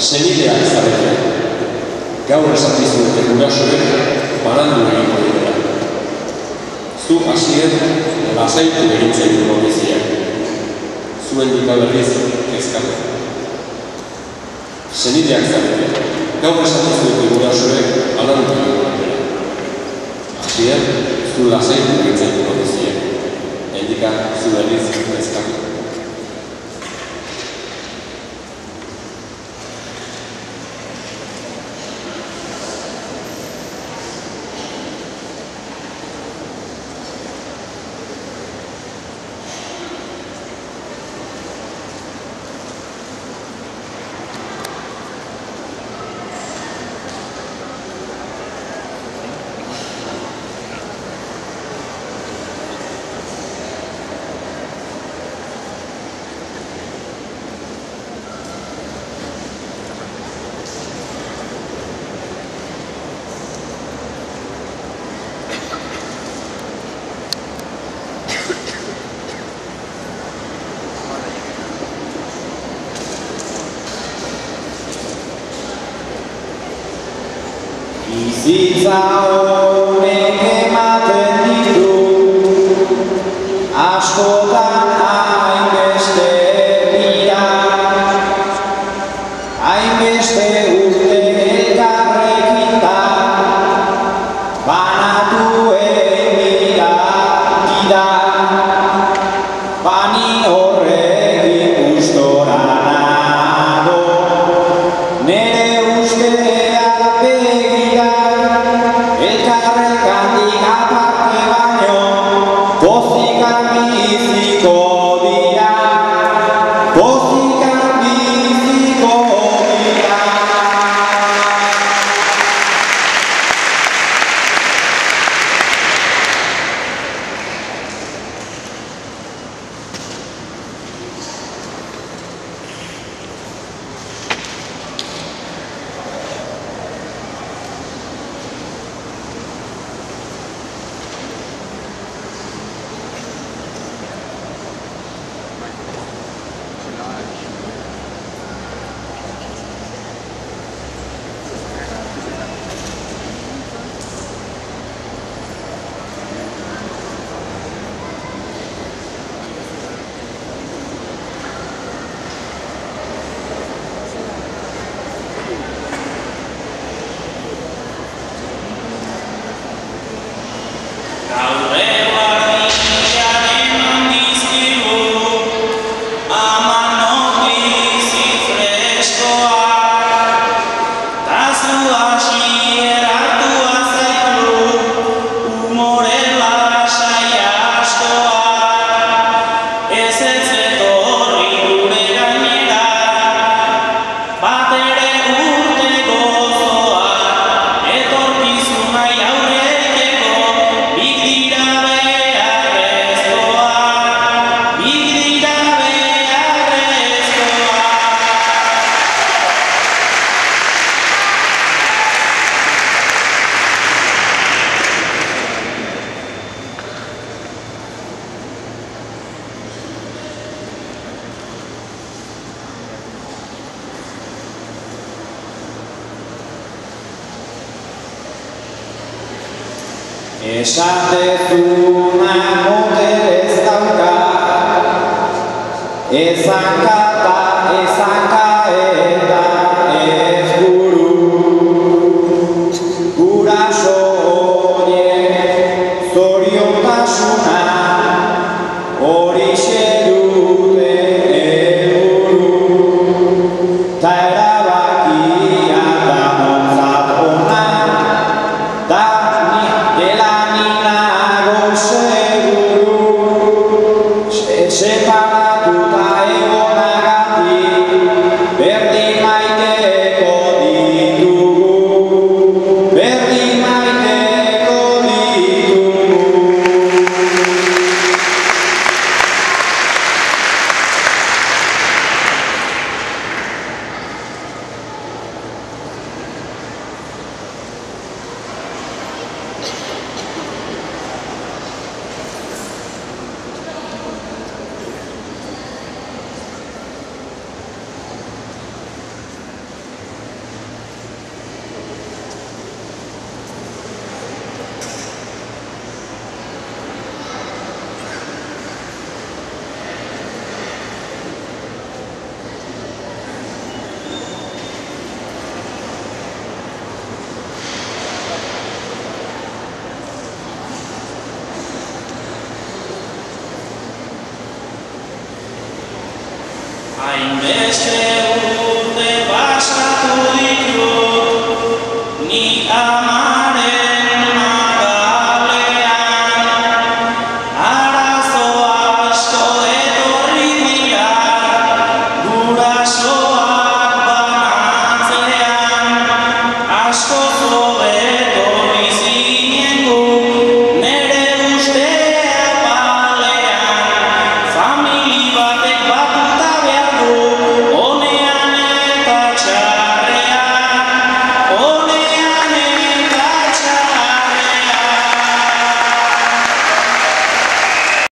Senideak zarete, gaur esan dizuete gurasoek banandu egingo dira. Zu hasien lasaitu egin zaitu notiziak. Zuen dika berriz kezkatu. Senideak zarete, gaur esan dizuete gurasoek banandu egingo dira. Hasien zu lasaitu egin zaitu notiziak. Endika zu berriz kezkatu. Bizitza honek ematen ditu, askotan hainbeste dira, hainbeste urte elkarrekita, banatu egin dira, bani horrekin gustora nago, nere usteak begira, elkarrekandik aparte baino, pozikan biziko dira, pozikan biziko dira. Esatezuna motel ez dauka, ez hanka eta ez buru. Guraso horiek zoriontasuna horixe dute helburu. Ta erabakia da montzat ona, da separatuta egonagatik berdin maiteko ditu. hainbeste